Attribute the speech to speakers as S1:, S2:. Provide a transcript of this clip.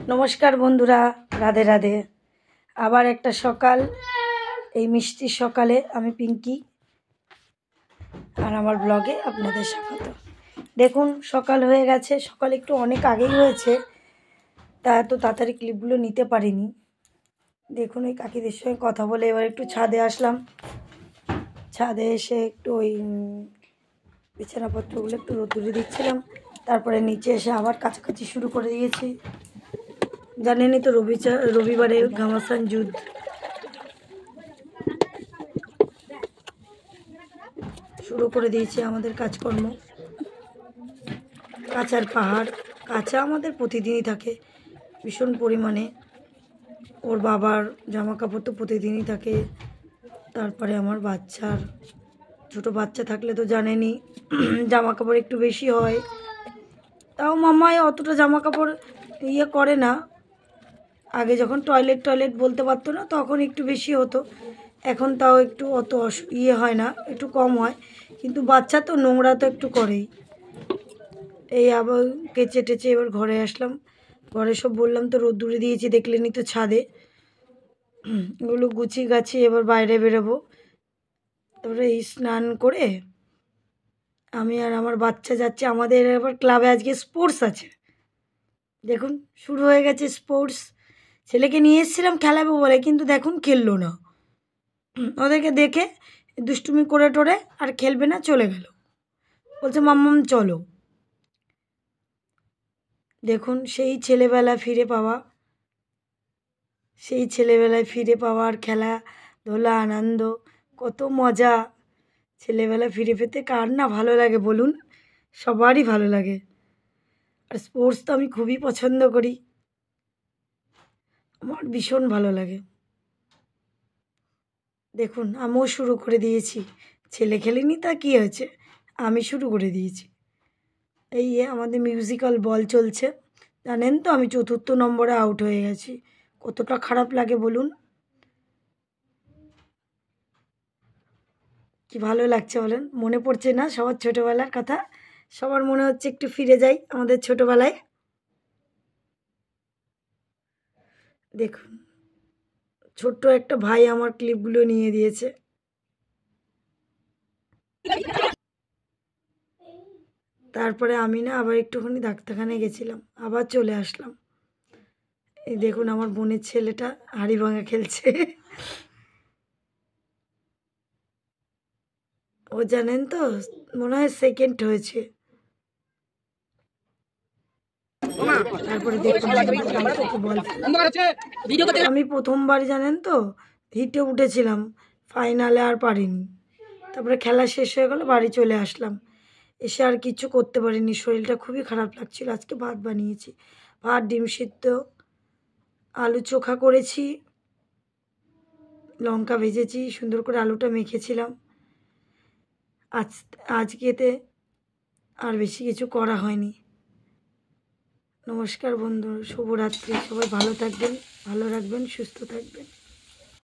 S1: नमस्कार बंधुरा राधे राधे आबार एक सकाल এই মিষ্টির সকালে আমি পিঙ্কি আর আমার ব্লগে আপনাদের স্বাগত। দেখুন সকাল হয়ে গেছে, সকাল একটু অনেক আগেই হয়েছে, তা এত তাড়াতাড়ি ক্লিপগুলো নিতে পারিনি। দেখুন এই কাকিদের সঙ্গে কথা বলে এবার একটু ছাদে আসলাম। ছাদে এসে একটু ওই বিছানাপত্রগুলো একটু রোদ্দুরে দিচ্ছিলাম, তারপরে নিচে এসে আবার কাছাকাছি শুরু করে দিয়েছি। জানেনই তো রবিবারে ঘামাসান যুদ্ধ। শুরু করে দিয়েছি আমাদের কাজকর্ম। কাঁচার পাহাড়, কাঁচা আমাদের প্রতিদিনই থাকে ভীষণ পরিমাণে। ওর বাবার জামা কাপড় তো প্রতিদিনই থাকে, তারপরে আমার বাচ্চার, ছোট বাচ্চা থাকলে তো জানেনই জামা কাপড় একটু বেশি হয়। তাও মামাই অতটা জামা কাপড় ইয়ে করে না। আগে যখন টয়লেট বলতে পারতো না তখন একটু বেশি হতো, এখন তাও একটু অত ইয়ে হয় না, একটু কম হয়। কিন্তু বাচ্চা তো নোংরা তো একটু করেই। এই আবার কেচে টেচে এবার ঘরে আসলাম। ঘরে সব বললাম তো রোদ্দুরে দিয়েছি, দেখলেনি তো ছাদে। ওগুলো গুছিয়ে গাছিয়ে এবার বাইরে বেরোবো। তারপরে এই স্নান করে আমি আর আমার বাচ্চা যাচ্ছি। আমাদের এবার ক্লাবে আজকে স্পোর্টস আছে। দেখুন শুরু হয়ে গেছে স্পোর্টস। ছেলেকে নিয়ে এসেছিলাম খেলাবো বলে, কিন্তু দেখুন খেললো না। ওদেরকে দেখে দুষ্টুমি করে টোরে আর খেলবে না, চলে গেল। বলছে মাম্মাম চলো। দেখুন সেই ছেলেবেলা ফিরে পাওয়া, সেই ছেলেবেলায় ফিরে পাওয়ার খেলাধুলা আনন্দ, কত মজা। ছেলেবেলা ফিরে পেতে কার না ভালো লাগে বলুন, সবারই ভালো লাগে। আর স্পোর্টস তো আমি খুবই পছন্দ করি, আমার ভীষণ ভালো লাগে। দেখুন আমিও শুরু করে দিয়েছি। ছেলে খেলেনি তা কী হয়েছে, আমি শুরু করে দিয়েছি। এই আমাদের মিউজিক্যাল বল চলছে। জানেন তো আমি 4র্থ নম্বরে আউট হয়ে গেছি, কতটা খারাপ লাগে বলুন। কি ভালো লাগছে বলেন, মনে পড়ছে না সবার ছোটোবেলার কথা? সবার মনে হচ্ছে একটু ফিরে যাই আমাদের ছোটোবেলায়। দেখুন ছোট্ট একটা ভাই আমার ক্লিপগুলো নিয়ে দিয়েছে। তারপরে আমি না আবার একটুখানি ডাক্তারখানায় গেছিলাম, আবার চলে আসলাম। এই দেখুন আমার বোনের ছেলেটা হাড়ি ভাঙা খেলছে। ও জানেন তো মনে হয় সেকেন্ড হয়েছে। তারপরে দেখুন আমি প্রথমবার জানেন তো হিটে উঠেছিলাম, ফাইনালে আর পারিনি। তারপরে খেলা শেষ হয়ে গেল, বাড়ি চলে আসলাম। এসে আর কিছু করতে পারিনি, শরীরটা খুবই খারাপ লাগছিল। আজকে ভাত বানিয়েছি, ভাত ডিম সিদ্ধ আলু চোখা করেছি, লঙ্কা ভেজেছি, সুন্দর করে আলুটা মেখেছিলাম। আজকেতে আর বেশি কিছু করা হয়নি। নমস্কার বন্ধু, শুভরাত্রি। সবাই ভালো থাকবেন, ভালো রাখবেন, সুস্থ থাকবেন।